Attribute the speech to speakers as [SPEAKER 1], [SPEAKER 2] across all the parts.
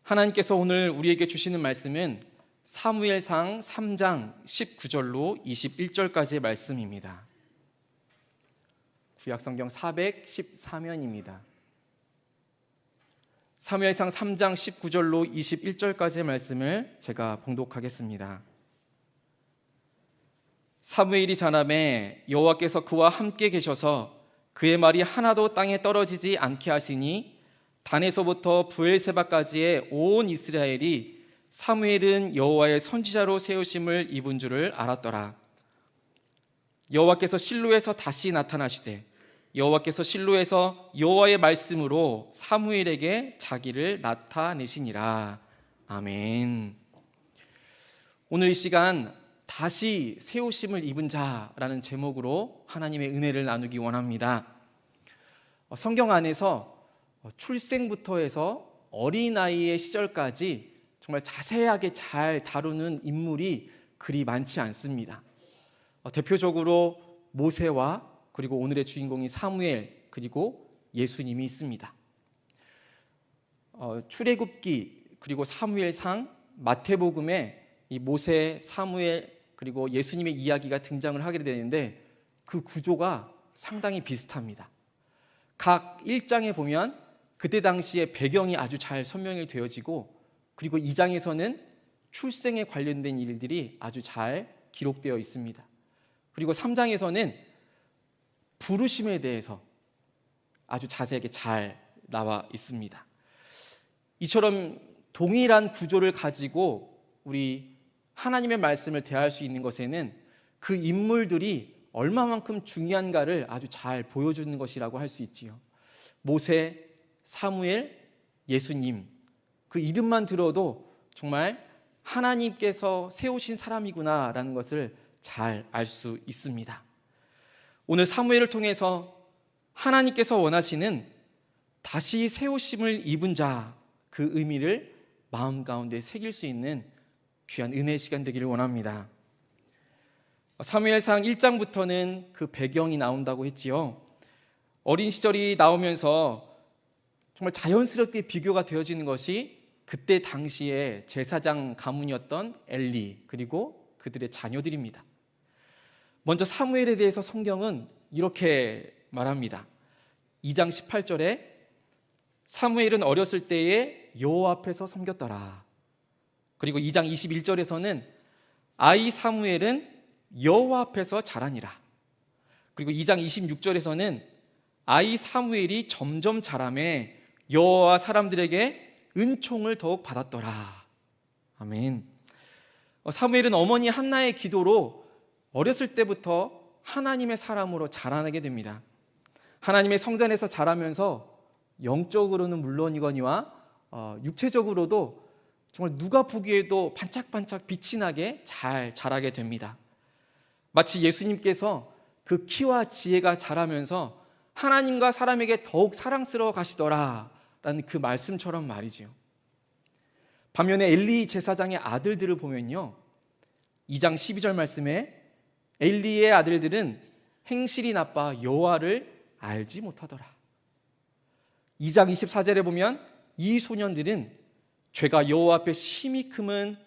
[SPEAKER 1] 하나님께서 오늘 우리에게 주시는 말씀은 사무엘상 3장 19절로 21절까지의 말씀입니다. 구약성경 414면입니다. 사무엘상 3장 19절로 21절까지의 말씀을 제가 봉독하겠습니다. 사무엘이 자라매 여호와께서 그와 함께 계셔서 그의 말이 하나도 땅에 떨어지지 않게 하시니 단에서부터 브엘세바까지의 온 이스라엘이 사무엘은 여호와의 선지자로 세우심을 입은 줄을 알았더라. 여호와께서 실로에서 다시 나타나시되 여호와께서 실로에서 여호와의 말씀으로 사무엘에게 자기를 나타내시니라. 아멘. 오늘 이 시간 다시 세우심을 입은 자라는 제목으로 하나님의 은혜를 나누기 원합니다. 성경 안에서 출생부터 해서 어린아이의 시절까지 정말 자세하게 잘 다루는 인물이 그리 많지 않습니다. 대표적으로 모세와 그리고 오늘의 주인공인 사무엘 그리고 예수님이 있습니다. 출애굽기 그리고 사무엘상, 마태복음에 이 모세, 사무엘 그리고 예수님의 이야기가 등장을 하게 되는데 그 구조가 상당히 비슷합니다. 각 1장에 보면 그때 당시의 배경이 아주 잘 설명이 되어지고 그리고 2장에서는 출생에 관련된 일들이 아주 잘 기록되어 있습니다. 그리고 3장에서는 부르심에 대해서 아주 자세하게 잘 나와 있습니다. 이처럼 동일한 구조를 가지고 우리 하나님의 말씀을 대할 수 있는 것에는 그 인물들이 얼마만큼 중요한가를 아주 잘 보여주는 것이라고 할 수 있지요. 모세, 사무엘, 예수님, 그 이름만 들어도 정말 하나님께서 세우신 사람이구나라는 것을 잘 알 수 있습니다. 오늘 사무엘을 통해서 하나님께서 원하시는 다시 세우심을 입은 자, 그 의미를 마음 가운데 새길 수 있는 귀한 은혜의 시간 되기를 원합니다. 사무엘상 1장부터는 그 배경이 나온다고 했지요. 어린 시절이 나오면서 정말 자연스럽게 비교가 되어지는 것이 그때 당시에 제사장 가문이었던 엘리 그리고 그들의 자녀들입니다. 먼저 사무엘에 대해서 성경은 이렇게 말합니다. 2장 18절에 사무엘은 어렸을 때에 여호와 앞에서 섬겼더라. 그리고 2장 21절에서는 아이 사무엘은 여호와 앞에서 자라니라. 그리고 2장 26절에서는 아이 사무엘이 점점 자라매 여호와 사람들에게 은총을 더욱 받았더라. 아멘. 사무엘은 어머니 한나의 기도로 어렸을 때부터 하나님의 사람으로 자라나게 됩니다. 하나님의 성전에서 자라면서 영적으로는 물론이거니와 육체적으로도 정말 누가 보기에도 반짝반짝 빛이 나게 잘 자라게 됩니다. 마치 예수님께서 그 키와 지혜가 자라면서 하나님과 사람에게 더욱 사랑스러워 가시더라 라는 그 말씀처럼 말이죠. 반면에 엘리 제사장의 아들들을 보면요, 2장 12절 말씀에 엘리의 아들들은 행실이 나빠 여호와를 알지 못하더라. 2장 24절에 보면 이 소년들은 죄가 여호와 앞에 심히 크면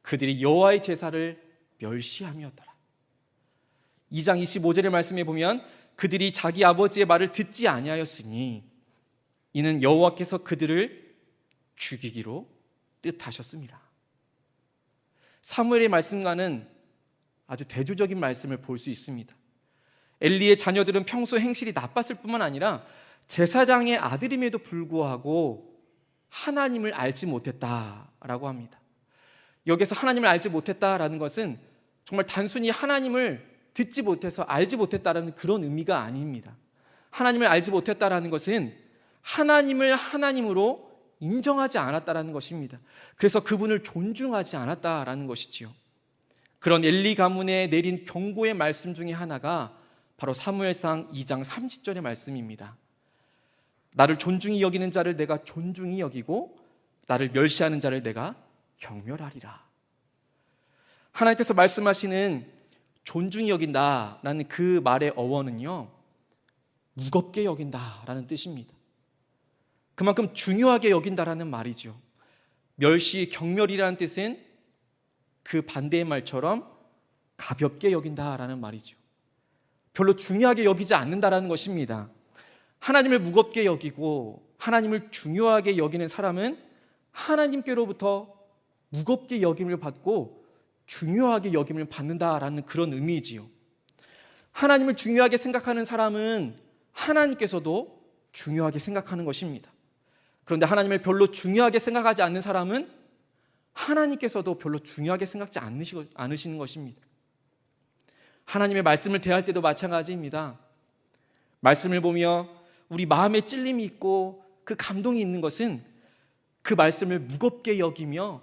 [SPEAKER 1] 그들이 여호와의 제사를 멸시함이었더라. 2장 25절의 말씀에 보면 그들이 자기 아버지의 말을 듣지 아니하였으니 이는 여호와께서 그들을 죽이기로 뜻하셨습니다. 사무엘의 말씀과는 아주 대조적인 말씀을 볼 수 있습니다. 엘리의 자녀들은 평소 행실이 나빴을 뿐만 아니라 제사장의 아들임에도 불구하고 하나님을 알지 못했다라고 합니다. 여기서 하나님을 알지 못했다라는 것은 정말 단순히 하나님을 듣지 못해서 알지 못했다라는 그런 의미가 아닙니다. 하나님을 알지 못했다라는 것은 하나님을 하나님으로 인정하지 않았다라는 것입니다. 그래서 그분을 존중하지 않았다라는 것이지요. 그런 엘리 가문에 내린 경고의 말씀 중에 하나가 바로 사무엘상 2장 30절의 말씀입니다. 나를 존중히 여기는 자를 내가 존중히 여기고 나를 멸시하는 자를 내가 경멸하리라. 하나님께서 말씀하시는 존중히 여긴다라는 그 말의 어원은요, 무겁게 여긴다라는 뜻입니다. 그만큼 중요하게 여긴다라는 말이죠. 멸시, 경멸이라는 뜻은 그 반대의 말처럼 가볍게 여긴다라는 말이죠. 별로 중요하게 여기지 않는다라는 것입니다. 하나님을 무겁게 여기고 하나님을 중요하게 여기는 사람은 하나님께로부터 무겁게 여김을 받고 중요하게 여김을 받는다라는 그런 의미이지요. 하나님을 중요하게 생각하는 사람은 하나님께서도 중요하게 생각하는 것입니다. 그런데 하나님을 별로 중요하게 생각하지 않는 사람은 하나님께서도 별로 중요하게 생각지 않으시는 것입니다. 하나님의 말씀을 대할 때도 마찬가지입니다. 말씀을 보며 우리 마음에 찔림이 있고 그 감동이 있는 것은 그 말씀을 무겁게 여기며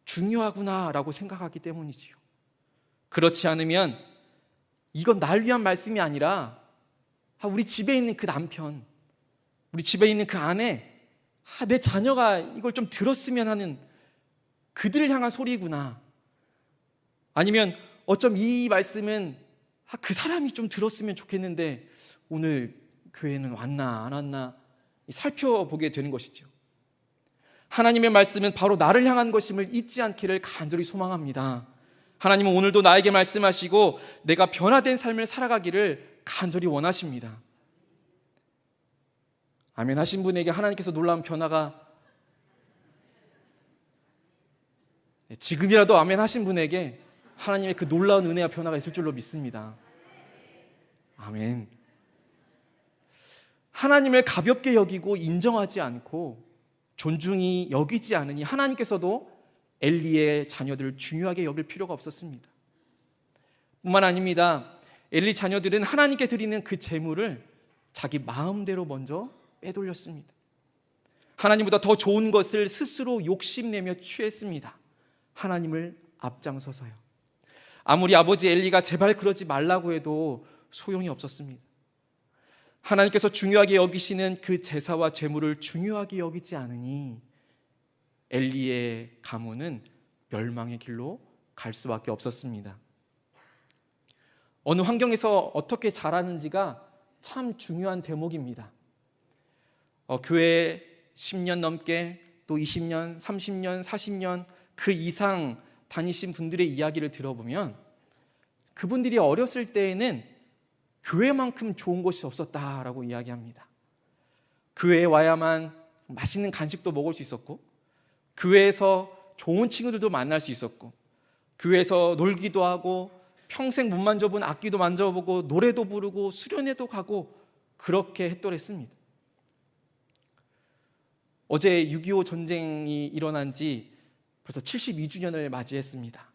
[SPEAKER 1] 중요하구나라고 생각하기 때문이지요. 그렇지 않으면 이건 날 위한 말씀이 아니라 우리 집에 있는 그 남편, 우리 집에 있는 그 아내, 내 자녀가 이걸 좀 들었으면 하는 그들을 향한 소리구나. 아니면 어쩜 이 말씀은 그 사람이 좀 들었으면 좋겠는데 오늘 교회는 왔나 안 왔나 살펴보게 되는 것이죠. 하나님의 말씀은 바로 나를 향한 것임을 잊지 않기를 간절히 소망합니다. 하나님은 오늘도 나에게 말씀하시고 내가 변화된 삶을 살아가기를 간절히 원하십니다. 아멘 하신 분에게 하나님께서 놀라운 변화가, 지금이라도 아멘 하신 분에게 하나님의 그 놀라운 은혜와 변화가 있을 줄로 믿습니다. 아멘. 하나님을 가볍게 여기고 인정하지 않고 존중히 여기지 않으니 하나님께서도 엘리의 자녀들을 중요하게 여길 필요가 없었습니다. 뿐만 아닙니다. 엘리 자녀들은 하나님께 드리는 그 제물을 자기 마음대로 먼저 빼돌렸습니다. 하나님보다 더 좋은 것을 스스로 욕심내며 취했습니다. 하나님을 앞장서서요. 아무리 아버지 엘리가 제발 그러지 말라고 해도 소용이 없었습니다. 하나님께서 중요하게 여기시는 그 제사와 제물을 중요하게 여기지 않으니 엘리의 가문은 멸망의 길로 갈 수밖에 없었습니다. 어느 환경에서 어떻게 자라는지가 참 중요한 대목입니다. 교회에 10년 넘게 또 20년, 30년, 40년 그 이상 다니신 분들의 이야기를 들어보면 그분들이 어렸을 때에는 교회만큼 좋은 곳이 없었다라고 이야기합니다. 교회에 와야만 맛있는 간식도 먹을 수 있었고, 교회에서 좋은 친구들도 만날 수 있었고, 교회에서 놀기도 하고 평생 못 만져본 악기도 만져보고 노래도 부르고 수련회도 가고 그렇게 했더랬습니다. 어제 6.25 전쟁이 일어난 지 벌써 72주년을 맞이했습니다.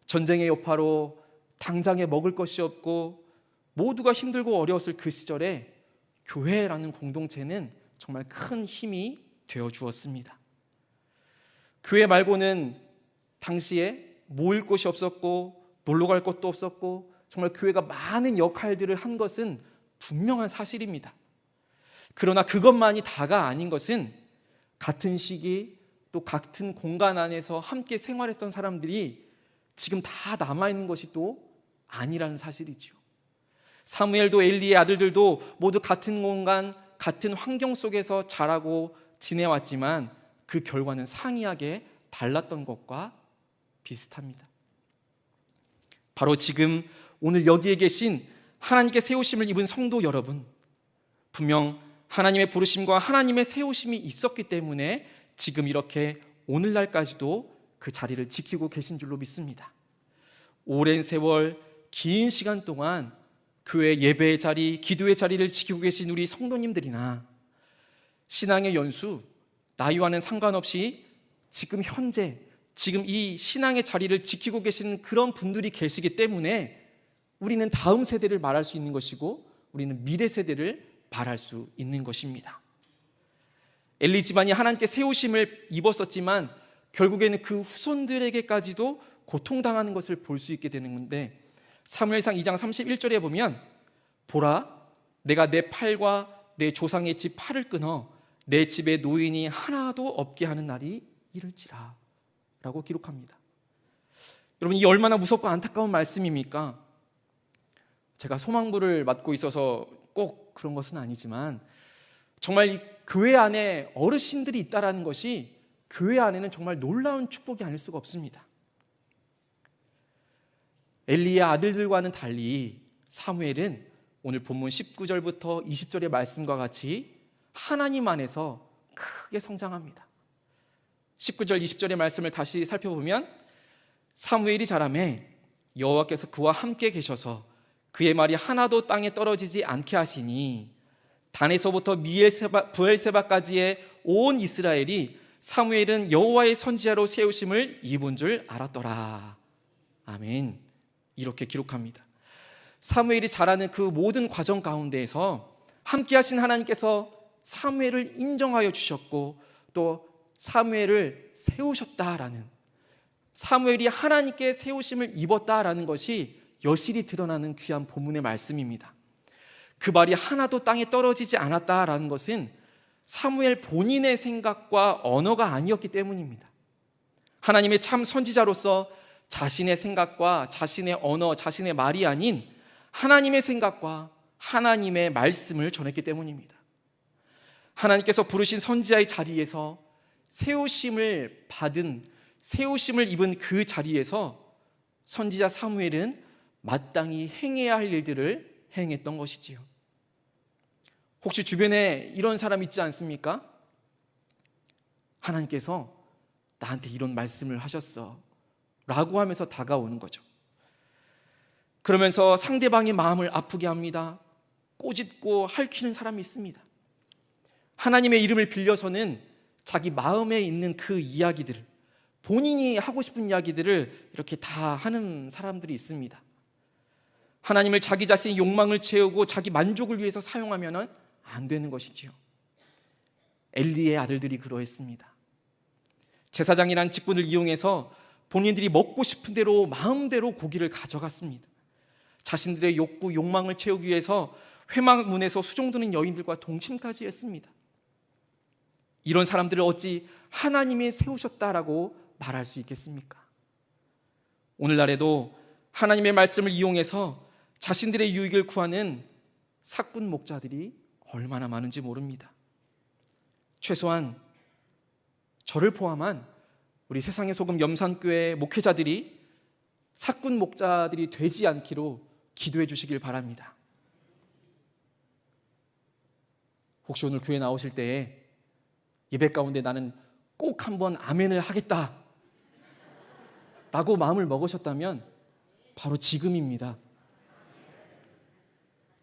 [SPEAKER 1] 전쟁의 여파로 당장에 먹을 것이 없고 모두가 힘들고 어려웠을 그 시절에 교회라는 공동체는 정말 큰 힘이 되어 주었습니다. 교회 말고는 당시에 모일 곳이 없었고 놀러 갈 곳도 없었고 정말 교회가 많은 역할들을 한 것은 분명한 사실입니다. 그러나 그것만이 다가 아닌 것은 같은 시기 또 같은 공간 안에서 함께 생활했던 사람들이 지금 다 남아있는 것이 또 아니라는 사실이죠. 사무엘도 엘리의 아들들도 모두 같은 공간, 같은 환경 속에서 자라고 지내왔지만 그 결과는 상이하게 달랐던 것과 비슷합니다. 바로 지금 오늘 여기에 계신 하나님께 세우심을 입은 성도 여러분, 분명 하나님의 부르심과 하나님의 세우심이 있었기 때문에 지금 이렇게 오늘날까지도 그 자리를 지키고 계신 줄로 믿습니다. 오랜 세월, 긴 시간 동안 교회 예배의 자리, 기도의 자리를 지키고 계신 우리 성도님들이나 신앙의 연수, 나이와는 상관없이 지금 현재, 지금 이 신앙의 자리를 지키고 계시는 그런 분들이 계시기 때문에 우리는 다음 세대를 말할 수 있는 것이고 우리는 미래 세대를 말할 수 있는 것입니다. 엘리 집안이 하나님께 세우심을 입었었지만 결국에는 그 후손들에게까지도 고통당하는 것을 볼 수 있게 되는 건데, 사무엘상 2장 31절에 보면 보라, 내가 내 팔과 내 조상의 집 팔을 끊어 내 집에 노인이 하나도 없게 하는 날이 이를지라 라고 기록합니다. 여러분, 이 얼마나 무섭고 안타까운 말씀입니까? 제가 소망부를 맡고 있어서 꼭 그런 것은 아니지만 정말 이 교회 안에 어르신들이 있다는 것이 교회 안에는 정말 놀라운 축복이 아닐 수가 없습니다. 엘리의 아들들과는 달리 사무엘은 오늘 본문 19절부터 20절의 말씀과 같이 하나님 안에서 크게 성장합니다. 19절 20절의 말씀을 다시 살펴보면 사무엘이 자라매 여호와께서 그와 함께 계셔서 그의 말이 하나도 땅에 떨어지지 않게 하시니 단에서부터 부엘세바까지의 온 이스라엘이 사무엘은 여호와의 선지자로 세우심을 입은 줄 알았더라. 아멘. 이렇게 기록합니다. 사무엘이 자라는 그 모든 과정 가운데에서 함께 하신 하나님께서 사무엘을 인정하여 주셨고 또 사무엘을 세우셨다라는, 사무엘이 하나님께 세우심을 입었다라는 것이 여실히 드러나는 귀한 본문의 말씀입니다. 그 말이 하나도 땅에 떨어지지 않았다라는 것은 사무엘 본인의 생각과 언어가 아니었기 때문입니다. 하나님의 참 선지자로서 자신의 생각과 자신의 언어, 자신의 말이 아닌 하나님의 생각과 하나님의 말씀을 전했기 때문입니다. 하나님께서 부르신 선지자의 자리에서 세우심을 입은 그 자리에서 선지자 사무엘은 마땅히 행해야 할 일들을 행했던 것이지요. 혹시 주변에 이런 사람 있지 않습니까? 하나님께서 나한테 이런 말씀을 하셨어 라고 하면서 다가오는 거죠. 그러면서 상대방의 마음을 아프게 합니다. 꼬집고 핥히는 사람이 있습니다. 하나님의 이름을 빌려서는 자기 마음에 있는 그 이야기들을, 본인이 하고 싶은 이야기들을 이렇게 다 하는 사람들이 있습니다. 하나님을 자기 자신의 욕망을 채우고 자기 만족을 위해서 사용하면 안 되는 것이지요. 엘리의 아들들이 그러했습니다. 제사장이란 직분을 이용해서 본인들이 먹고 싶은 대로 마음대로 고기를 가져갔습니다. 자신들의 욕구, 욕망을 채우기 위해서 회막문에서 수종드는 여인들과 동침까지 했습니다. 이런 사람들을 어찌 하나님이 세우셨다라고 말할 수 있겠습니까? 오늘날에도 하나님의 말씀을 이용해서 자신들의 유익을 구하는 사꾼 목자들이 얼마나 많은지 모릅니다. 최소한 저를 포함한 우리 세상의 소금 염산교회 목회자들이 사꾼 목자들이 되지 않기로 기도해 주시길 바랍니다. 혹시 오늘 교회 나오실 때에 예배 가운데 나는 꼭 한번 아멘을 하겠다 라고 마음을 먹으셨다면 바로 지금입니다.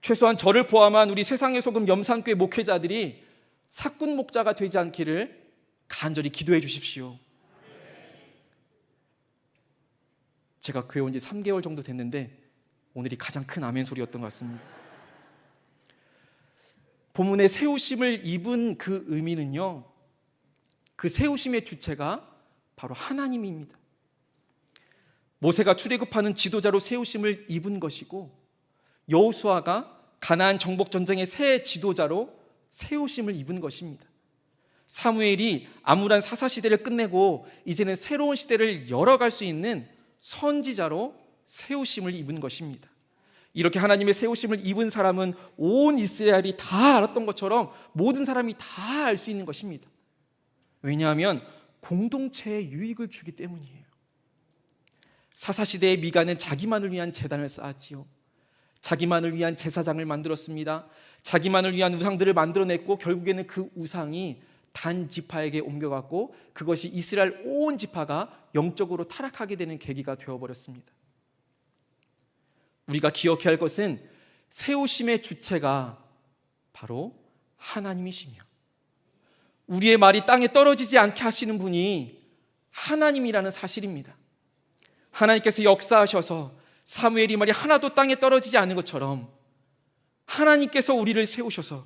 [SPEAKER 1] 최소한 저를 포함한 우리 세상의 소금 염산교회 목회자들이 사꾼 목자가 되지 않기를 간절히 기도해 주십시오. 제가 교회 온 지 3개월 정도 됐는데 오늘이 가장 큰 아멘 소리였던 것 같습니다. 본문의 세우심을 입은 그 의미는요, 그 세우심의 주체가 바로 하나님입니다. 모세가 출애굽하는 지도자로 세우심을 입은 것이고 여호수아가 가나안 정복 전쟁의 새 지도자로 세우심을 입은 것입니다. 사무엘이 암울한 사사 시대를 끝내고 이제는 새로운 시대를 열어갈 수 있는 선지자로 세우심을 입은 것입니다. 이렇게 하나님의 세우심을 입은 사람은 온 이스라엘이 다 알았던 것처럼 모든 사람이 다 알 수 있는 것입니다. 왜냐하면 공동체에 유익을 주기 때문이에요. 사사시대의 미가는 자기만을 위한 제단을 쌓았지요. 자기만을 위한 제사장을 만들었습니다. 자기만을 위한 우상들을 만들어냈고 결국에는 그 우상이 단 지파에게 옮겨갔고 그것이 이스라엘 온 지파가 영적으로 타락하게 되는 계기가 되어버렸습니다. 우리가 기억해야 할 것은 세우심의 주체가 바로 하나님이시며 우리의 말이 땅에 떨어지지 않게 하시는 분이 하나님이라는 사실입니다. 하나님께서 역사하셔서 사무엘이 말이 하나도 땅에 떨어지지 않는 것처럼 하나님께서 우리를 세우셔서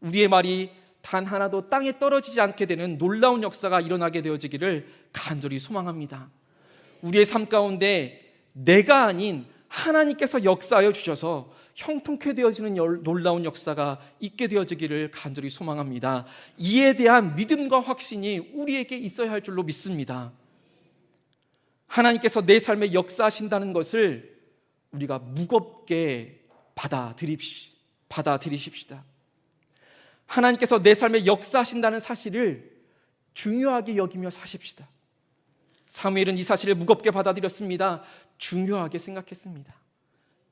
[SPEAKER 1] 우리의 말이 단 하나도 땅에 떨어지지 않게 되는 놀라운 역사가 일어나게 되어지기를 간절히 소망합니다. 우리의 삶 가운데 내가 아닌 하나님께서 역사하여 주셔서 형통케 되어지는 놀라운 역사가 있게 되어지기를 간절히 소망합니다. 이에 대한 믿음과 확신이 우리에게 있어야 할 줄로 믿습니다. 하나님께서 내 삶에 역사하신다는 것을 우리가 무겁게 받아들이십시다. 하나님께서 내 삶에 역사하신다는 사실을 중요하게 여기며 사십시다. 사무엘은 이 사실을 무겁게 받아들였습니다. 중요하게 생각했습니다.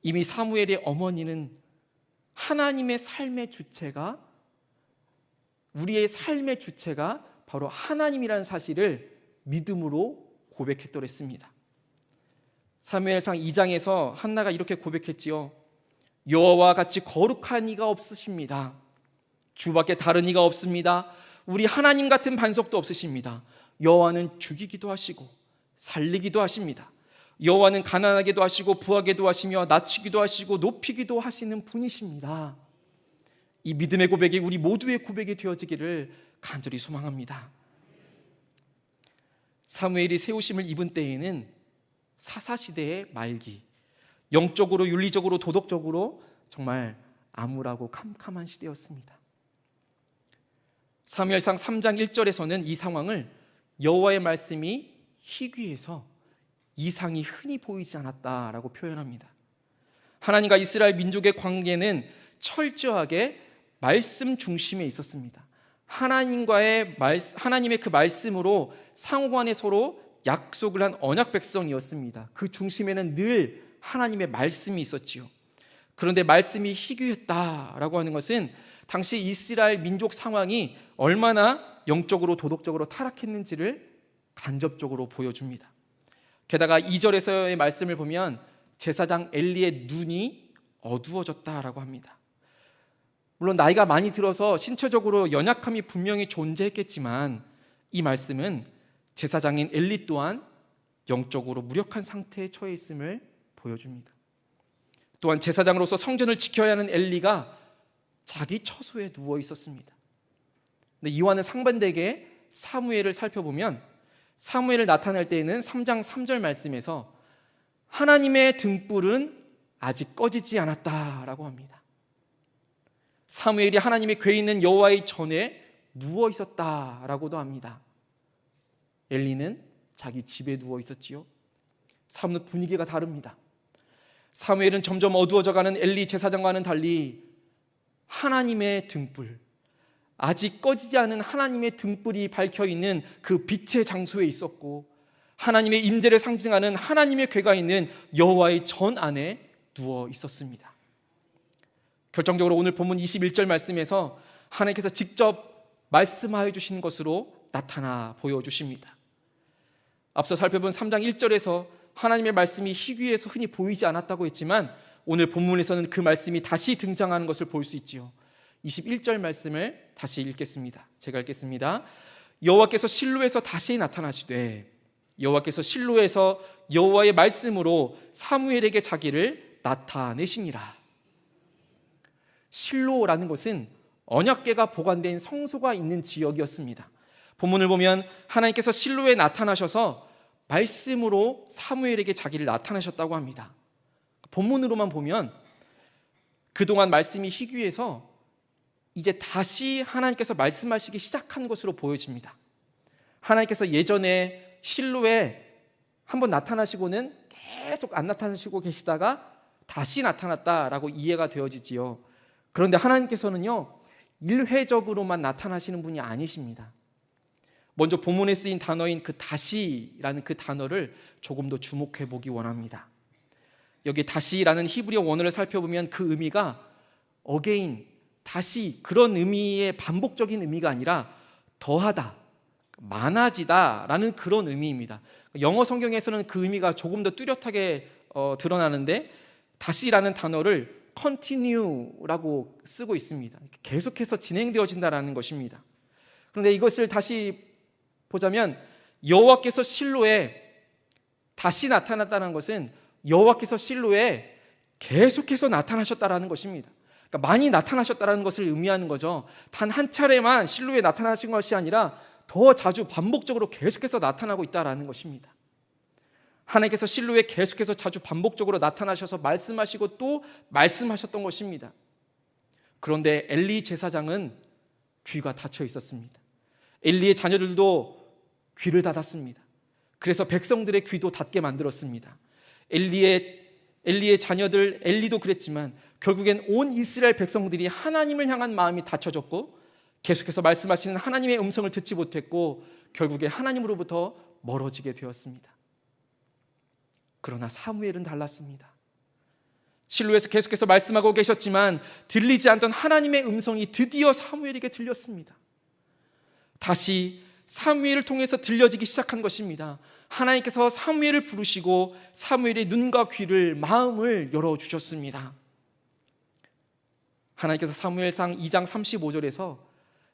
[SPEAKER 1] 이미 사무엘의 어머니는 하나님의 삶의 주체가, 우리의 삶의 주체가 바로 하나님이라는 사실을 믿음으로 고백했더랬습니다. 사무엘상 2장에서 한나가 이렇게 고백했지요. 여호와와 같이 거룩한 이가 없으십니다. 주밖에 다른 이가 없습니다. 우리 하나님 같은 반석도 없으십니다. 여호와는 죽이기도 하시고 살리기도 하십니다. 여호와는 가난하게도 하시고 부하게도 하시며 낮추기도 하시고 높이기도 하시는 분이십니다. 이 믿음의 고백이 우리 모두의 고백이 되어지기를 간절히 소망합니다. 사무엘이 세우심을 입은 때에는 사사시대의 말기, 영적으로 윤리적으로 도덕적으로 정말 암울하고 캄캄한 시대였습니다. 사무엘상 3장 1절에서는 이 상황을 여호와의 말씀이 희귀해서 이상이 흔히 보이지 않았다라고 표현합니다. 하나님과 이스라엘 민족의 관계는 철저하게 말씀 중심에 있었습니다. 하나님의 그 말씀으로 상호간에 서로 약속을 한 언약 백성이었습니다. 그 중심에는 늘 하나님의 말씀이 있었지요. 그런데 말씀이 희귀했다라고 하는 것은 당시 이스라엘 민족 상황이 얼마나 영적으로 도덕적으로 타락했는지를 간접적으로 보여줍니다. 게다가 2절에서의 말씀을 보면 제사장 엘리의 눈이 어두워졌다라고 합니다. 물론 나이가 많이 들어서 신체적으로 연약함이 분명히 존재했겠지만 이 말씀은 제사장인 엘리 또한 영적으로 무력한 상태에 처해 있음을 보여줍니다. 또한 제사장으로서 성전을 지켜야 하는 엘리가 자기 처소에 누워 있었습니다. 근데 이와는 상반되게 사무엘을 살펴보면 사무엘을 나타낼 때에는 3장 3절 말씀에서 하나님의 등불은 아직 꺼지지 않았다라고 합니다. 사무엘이 하나님의 궤에 있는 여호와의 전에 누워 있었다라고도 합니다. 엘리는 자기 집에 누워 있었지요. 사뭇 분위기가 다릅니다. 사무엘은 점점 어두워져가는 엘리 제사장과는 달리 하나님의 등불, 아직 꺼지지 않은 하나님의 등불이 밝혀있는 그 빛의 장소에 있었고 하나님의 임재를 상징하는 하나님의 궤가 있는 여호와의 전 안에 누워 있었습니다. 결정적으로 오늘 본문 21절 말씀에서 하나님께서 직접 말씀하여 주신 것으로 나타나 보여주십니다. 앞서 살펴본 3장 1절에서 하나님의 말씀이 희귀해서 흔히 보이지 않았다고 했지만 오늘 본문에서는 그 말씀이 다시 등장하는 것을 볼 수 있지요. 21절 말씀을 다시 읽겠습니다. 제가 읽겠습니다. 여호와께서 실로에서 다시 나타나시되 여호와께서 실로에서 여호와의 말씀으로 사무엘에게 자기를 나타내시니라. 실로라는 곳은 언약궤가 보관된 성소가 있는 지역이었습니다. 본문을 보면 하나님께서 실로에 나타나셔서 말씀으로 사무엘에게 자기를 나타나셨다고 합니다. 본문으로만 보면 그동안 말씀이 희귀해서 이제 다시 하나님께서 말씀하시기 시작한 것으로 보여집니다. 하나님께서 예전에 실로에 한번 나타나시고는 계속 안 나타나시고 계시다가 다시 나타났다라고 이해가 되어지지요. 그런데 하나님께서는요, 일회적으로만 나타나시는 분이 아니십니다. 먼저 본문에 쓰인 단어인 그 다시라는 그 단어를 조금 더 주목해 보기 원합니다. 여기 다시라는 히브리어 원어를 살펴보면 그 의미가 again, 다시 그런 의미의 반복적인 의미가 아니라 더하다, 많아지다 라는 그런 의미입니다. 영어 성경에서는 그 의미가 조금 더 뚜렷하게 드러나는데 다시라는 단어를 continue라고 쓰고 있습니다. 계속해서 진행되어진다라는 것입니다. 그런데 이것을 다시 보자면 여호와께서 실로에 다시 나타났다는 것은 여호와께서 실로에 계속해서 나타나셨다라는 것입니다. 그러니까 많이 나타나셨다라는 것을 의미하는 거죠. 단 한 차례만 실로에 나타나신 것이 아니라 더 자주 반복적으로 계속해서 나타나고 있다라는 것입니다. 하나님께서 실로에 계속해서 자주 반복적으로 나타나셔서 말씀하시고 또 말씀하셨던 것입니다. 그런데 엘리 제사장은 귀가 닫혀 있었습니다. 엘리의 자녀들도 귀를 닫았습니다. 그래서 백성들의 귀도 닫게 만들었습니다. 엘리의 자녀들, 엘리도 그랬지만 결국엔 온 이스라엘 백성들이 하나님을 향한 마음이 닫혀졌고 계속해서 말씀하시는 하나님의 음성을 듣지 못했고 결국에 하나님으로부터 멀어지게 되었습니다. 그러나 사무엘은 달랐습니다. 실로에서 계속해서 말씀하고 계셨지만 들리지 않던 하나님의 음성이 드디어 사무엘에게 들렸습니다. 다시 사무엘을 통해서 들려지기 시작한 것입니다. 하나님께서 사무엘을 부르시고 사무엘의 눈과 귀를, 마음을 열어주셨습니다. 하나님께서 사무엘상 2장 35절에서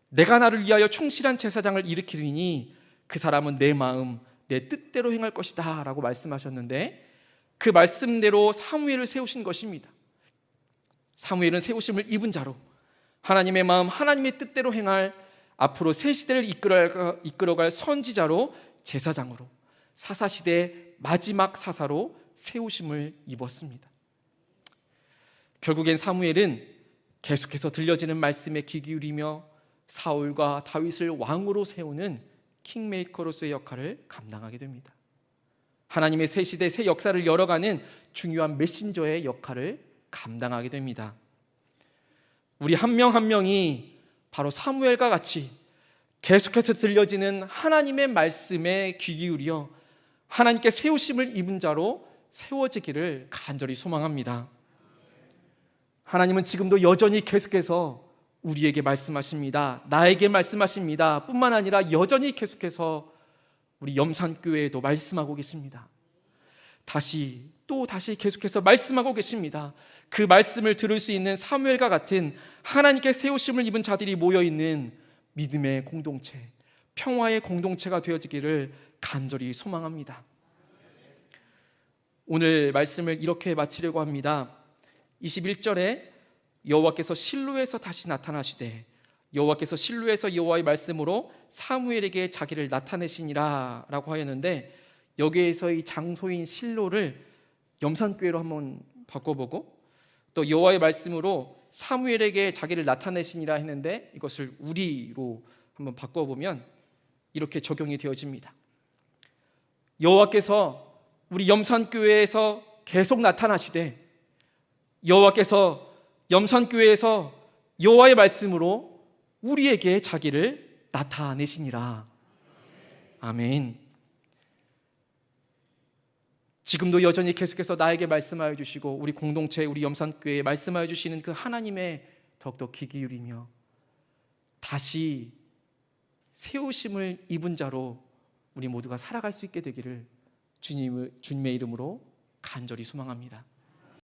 [SPEAKER 1] 내가 나를 위하여 충실한 제사장을 일으키리니 그 사람은 내 마음, 내 뜻대로 행할 것이다 라고 말씀하셨는데, 그 말씀대로 사무엘을 세우신 것입니다. 사무엘은 세우심을 입은 자로 하나님의 마음, 하나님의 뜻대로 행할, 앞으로 새 시대를 이끌어갈 선지자로, 제사장으로, 사사시대 마지막 사사로 세우심을 입었습니다. 결국엔 사무엘은 계속해서 들려지는 말씀에 귀 기울이며 사울과 다윗을 왕으로 세우는 킹메이커로서의 역할을 감당하게 됩니다. 하나님의 새 시대, 새 역사를 열어가는 중요한 메신저의 역할을 감당하게 됩니다. 우리 한 명 한 명이 바로 사무엘과 같이 계속해서 들려지는 하나님의 말씀에 귀 기울여 하나님께 세우심을 입은 자로 세워지기를 간절히 소망합니다. 하나님은 지금도 여전히 계속해서 우리에게 말씀하십니다. 나에게 말씀하십니다. 뿐만 아니라 여전히 계속해서 우리 염산교회에도 말씀하고 계십니다. 다시 계속해서 말씀하고 계십니다. 그 말씀을 들을 수 있는 사무엘과 같은 하나님께 세우심을 입은 자들이 모여있는 믿음의 공동체, 평화의 공동체가 되어지기를 간절히 소망합니다. 오늘 말씀을 이렇게 마치려고 합니다. 21절에 여호와께서 실로에서 다시 나타나시되 여호와께서 실로에서 여호와의 말씀으로 사무엘에게 자기를 나타내시니라 라고 하였는데, 여기에서 이 장소인 실로를 염산교회로 한번 바꿔보고, 또 여호와의 말씀으로 사무엘에게 자기를 나타내시니라 했는데 이것을 우리로 한번 바꿔보면 이렇게 적용이 되어집니다. 여호와께서 우리 염산교회에서 계속 나타나시되 여호와께서 염산교회에서 여호와의 말씀으로 우리에게 자기를 나타내시니라. 아멘. 지금도 여전히 계속해서 나에게 말씀하여 주시고 우리 공동체, 우리 염산교회에 말씀하여 주시는 그 하나님의 더욱더 귀 기울이며 다시 세우심을 입은 자로 우리 모두가 살아갈 수 있게 되기를 주님의 이름으로 간절히 소망합니다.